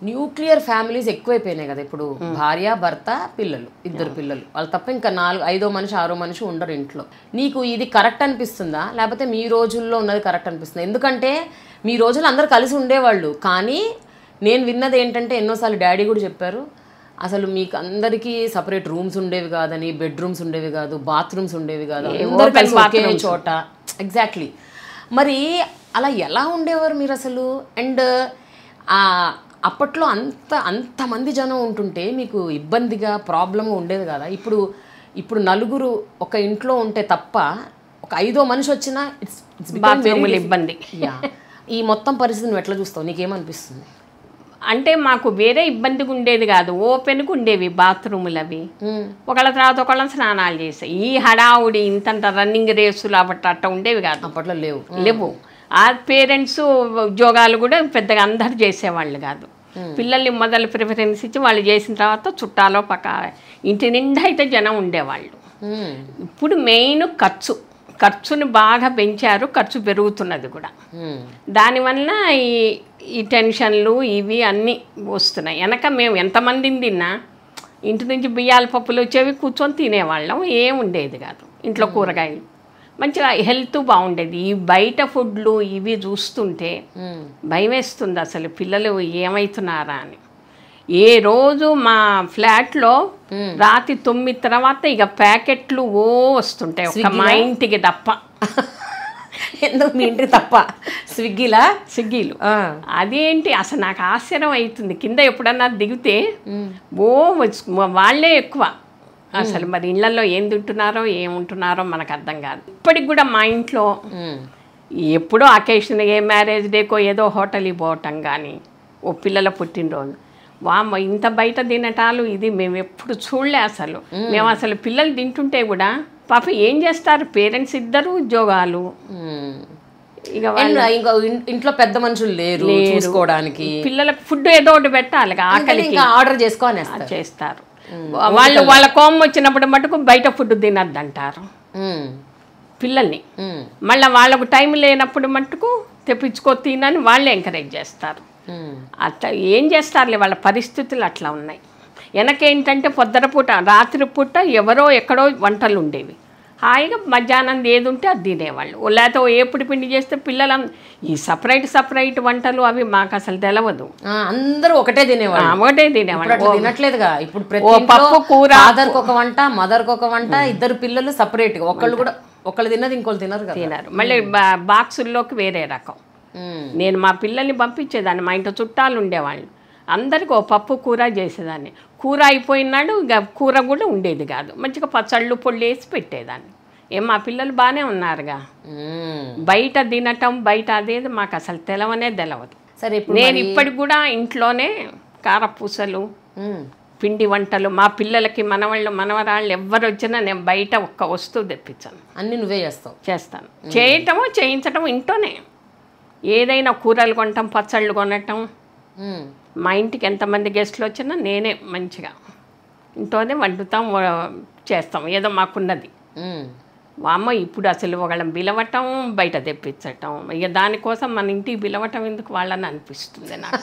Nuclear families ఎక్కువైపోయినాయి కదా ఇప్పుడు. భార్య భర్త పిల్లలు, ఇద్దరు పిల్లలు, వాళ్ళు తప్ప ఇంకా 5వ మనిషి 6వ మనిషి ఉండరు ఇంట్లో. నీకు ఇది కరెక్ట్ అనిపిస్తుందా, లేకపోతే మీ రోజుల్లో ఉన్నది కరెక్ట్ అనిపిస్తుందా? ఎందుకంటే మీ రోజుల్లో అందరు కలిసి ఉండేవాళ్ళు, కానీ నేను విన్నది ఏంటంటే ఎన్నోసార్లు డాడీ కూడా చెప్పారు, అసలు మీకు అందరికీ సపరేట్ రూమ్స్ ఉండేవి కాదని, బెడ్రూమ్స్ ఉండేవి కాదు, బాత్రూమ్స్ ఉండేవి కాదు, అందరు కలిసి ఒకే చోట. ఎగ్జాక్ట్లీ. మరి అలా ఎలా ఉండేవారు మీరు అసలు? అండ్ అప్పట్లో అంతమంది జనం ఉంటుంటే మీకు ఇబ్బందిగా ప్రాబ్లంగా ఉండేది కదా. ఇప్పుడు నలుగురు ఒక ఇంట్లో ఉంటే తప్ప ఒక 5వ మనిషి వచ్చినా ఇట్స్ ఇబ్బంది. ఈ మొత్తం పరిస్థితి నువ్వు ఎట్లా చూస్తావు, నీకేమనిపిస్తుంది? అంటే మాకు వేరే ఇబ్బందిగా ఉండేది కాదు, ఓపెన్గా ఉండేవి బాత్రూములు అవి. ఒకళ్ళ తర్వాత ఒకళ్ళ స్నానాలు చేసాయి. ఈ హడావుడి ఇంతంత రన్నింగ్ రేసులు అట్ట ఉండేవి కాదు, అప్పట్లో లేవు. ఆ పేరెంట్స్ ఉద్యోగాలు కూడా పెద్దగా అందరు చేసేవాళ్ళు కాదు. పిల్లల్ని మొదలు ప్రిఫరెన్స్ ఇచ్చి వాళ్ళు చేసిన తర్వాత చుట్టాలో పక్క ఇంటి నిండా అయితే జనం ఉండేవాళ్ళు. ఇప్పుడు మెయిన్ ఖర్చుని బాగా పెంచారు, ఖర్చు పెరుగుతున్నది కూడా. దానివల్ల ఈ టెన్షన్లు ఇవి అన్నీ వస్తున్నాయి. వెనక మేము ఎంతమందిని తిన్నా ఇంటి నుంచి బియ్యాల పప్పులు వచ్చేవి, కూర్చొని తినేవాళ్ళం, ఏం ఉండేది కాదు. ఇంట్లో కూరగాయలు మంచిగా హెల్త్ బాగుండేది. ఈ బయట ఫుడ్లు ఇవి చూస్తుంటే భయం వేస్తుంది అసలు, పిల్లలు ఏమవుతున్నారా అని. ఏ రోజు మా ఫ్లాట్లో రాత్రి 9 తర్వాత ఇక ప్యాకెట్లు వస్తుంటాయి, ఒక మా ఇంటికి తప్ప. ఎందుకు మీ ఇంటికి తప్ప? స్విగ్గీలు. అదేంటి అసలు నాకు ఆశ్చర్యం అవుతుంది. కింద ఎప్పుడన్నా దిగితే వాళ్ళే ఎక్కువ. అసలు మరి ఇళ్లలో ఏం తింటున్నారో ఏముంటున్నారో మనకు అర్థం కాదు. ఇప్పటికి కూడా మా ఇంట్లో ఎప్పుడో అకేషన్, ఏ మ్యారేజ్ డేకో ఏదో హోటల్కి పోవటం కానీ, ఓ పిల్లల పుట్టినరోజు, వామ్మ ఇంత బయట తినటాలు ఇది మేము ఎప్పుడు చూడలే అసలు. మేము అసలు పిల్లలు తింటుంటే కూడా పాప ఏం చేస్తారు, పేరెంట్స్ ఇద్దరు ఉద్యోగాలు, ఇక ఇంట్లో పెద్ద మనుషులు లేరు చూసుకోవడానికి, పిల్లలకు ఫుడ్ ఏదో ఒకటి పెట్టాలి, ఆకలికి ఆర్డర్ చేసుకొని చేస్తారు. వాళ్ళ కోపం వచ్చినప్పుడు మటుకు బయట ఫుడ్ తినద్దంటారు పిల్లల్ని. మళ్ళీ వాళ్ళకు టైం లేనప్పుడు మటుకు తెప్పించుకో తినని వాళ్ళే ఎంకరేజ్ చేస్తారు. అట్లా ఏం చేస్తారులే, వాళ్ళ పరిస్థితులు అట్లా ఉన్నాయి. వెనకేంటంటే పొద్దునపూట రాత్రిపూట ఎవరో ఎక్కడో వంటలు ఉండేవి, హాయిగా మధ్యాహ్నం ఏది ఉంటే అది తినేవాళ్ళు. లేకపోతే ఏపుడు పిండి చేస్తే పిల్లలు ఈ సపరేట్ వంటలు అవి మాకు అసలు తెలియదు. అందరూ ఒకటే తినేవాళ్ళు. తినట్లేదుగా ఇప్పుడు. పప్పు కూర, ఫాదర్కి ఒక వంట, మదర్కి ఒక వంట, ఇద్దరు పిల్లలు సపరేట్గా, ఒకళ్ళు తిన్నది ఇంకోళ్ళు తినరు. మళ్ళీ బాక్సుల్లోకి వేరే రకం. నేను మా పిల్లల్ని పంపించేదాన్ని, మా ఇంట్లో చుట్టాలు ఉండేవాళ్ళు, అందరికి ఓ పప్పు కూర చేసేదాన్ని. కూర అయిపోయినాడు ఇక కూర కూడా ఉండేది కాదు, మంచిగా పచ్చళ్ళు పొళ్ళు వేసి పెట్టేదాన్ని. మా పిల్లలు బాగానే ఉన్నారుగా. బయట తినటం బయట అదేది మాకు అసలు తెలవదు. సరే, నేను ఇప్పటికి కూడా ఇంట్లోనే కారపూసలు, పిండి వంటలు మా పిల్లలకి, మనవరాళ్ళు ఎవరు వచ్చినా నేను బయట ఒక్క వస్తువు తెప్పించాను. అన్నీ నువ్వే చేస్తాను. చేయటము చేయించటం ఇంట్లోనే. ఏదైనా కూరలు కొనటం, పచ్చళ్ళు కొనటం, మా ఇంటికి ఎంతమంది గెస్ట్లు వచ్చినా నేనే మంచిగా ఇంట్లోనే వండుతాం, చేస్తాం ఏదో మాకున్నది. అమ్మ ఇప్పుడు అసలు ఒకళ్ళని పిలవటం, బయట తెప్పించటం, ఇక దానికోసం మన ఇంటికి పిలవటం ఎందుకు వాళ్ళని అనిపిస్తుంది నాకు.